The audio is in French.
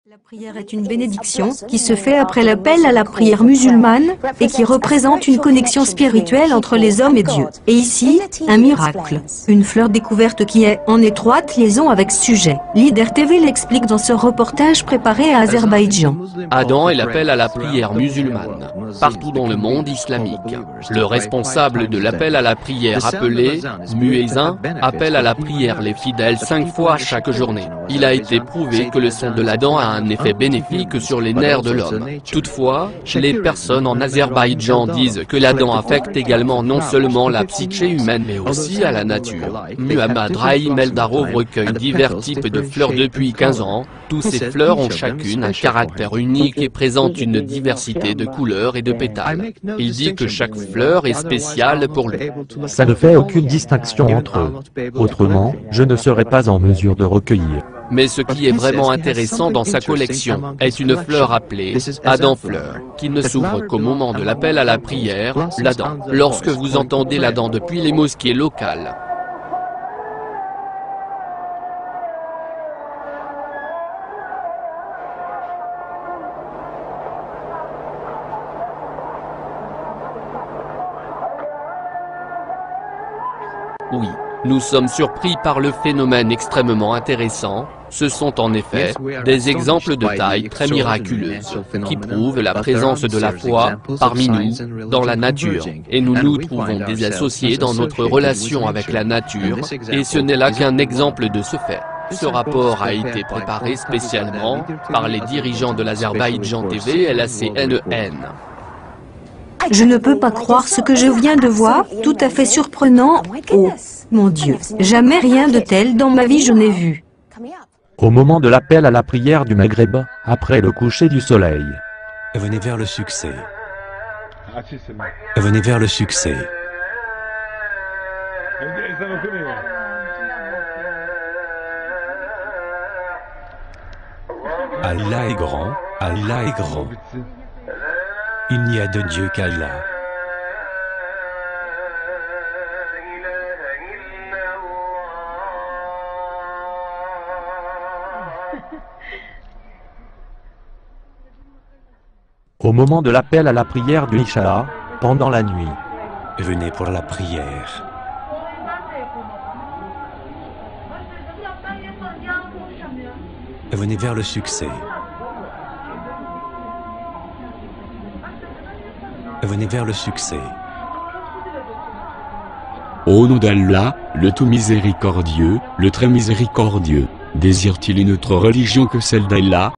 La prière est une bénédiction qui se fait après l'appel à la prière musulmane et qui représente une connexion spirituelle entre les hommes et Dieu. Et ici, un miracle, une fleur découverte qui est en étroite liaison avec ce sujet. Leader TV l'explique dans ce reportage préparé à Azerbaïdjan. Adam est l'appel à la prière musulmane, partout dans le monde islamique. Le responsable de l'appel à la prière appelé muezzin appelle à la prière les fidèles 5 fois chaque journée. Il a été prouvé que le son de l'Adhan a un effet bénéfique sur les nerfs de l'homme. Toutefois, les personnes en Azerbaïdjan disent que l'Adhan affecte également non seulement la psyché humaine mais aussi à la nature. Muhammad Rahim Eldarov recueille divers types de fleurs depuis 15 ans. Tous ces fleurs ont chacune un caractère unique et présentent une diversité de couleurs et de pétales. Il dit que chaque fleur est spéciale pour lui. Ça ne fait aucune distinction entre eux. Autrement, je ne serais pas en mesure de recueillir. Mais ce qui est vraiment intéressant dans sa collection est une fleur appelée Adhan fleur, qui ne s'ouvre qu'au moment de l'appel à la prière, l'Adhan. Lorsque vous entendez l'Adhan depuis les mosquées locales, oui, nous sommes surpris par le phénomène extrêmement intéressant. Ce sont en effet des exemples de taille très miraculeuse qui prouvent la présence de la foi parmi nous, dans la nature. Et nous nous trouvons des associés dans notre relation avec la nature, et ce n'est là qu'un exemple de ce fait. Ce rapport a été préparé spécialement par les dirigeants de l'Azerbaïdjan TV et la CNN. Je ne peux pas croire ce que je viens de voir, tout à fait surprenant. Oh, mon Dieu, jamais rien de tel dans ma vie je n'ai vu. Au moment de l'appel à la prière du Maghreb, après le coucher du soleil. Venez vers le succès. Venez vers le succès. Allah est grand, Allah est grand. Il n'y a de Dieu qu'Allah. Au moment de l'appel à la prière du Isha, pendant la nuit. Venez pour la prière. Venez vers le succès. Venez vers le succès. Au nom d'Allah, le tout miséricordieux, le très miséricordieux, désire-t-il une autre religion que celle d'Allah?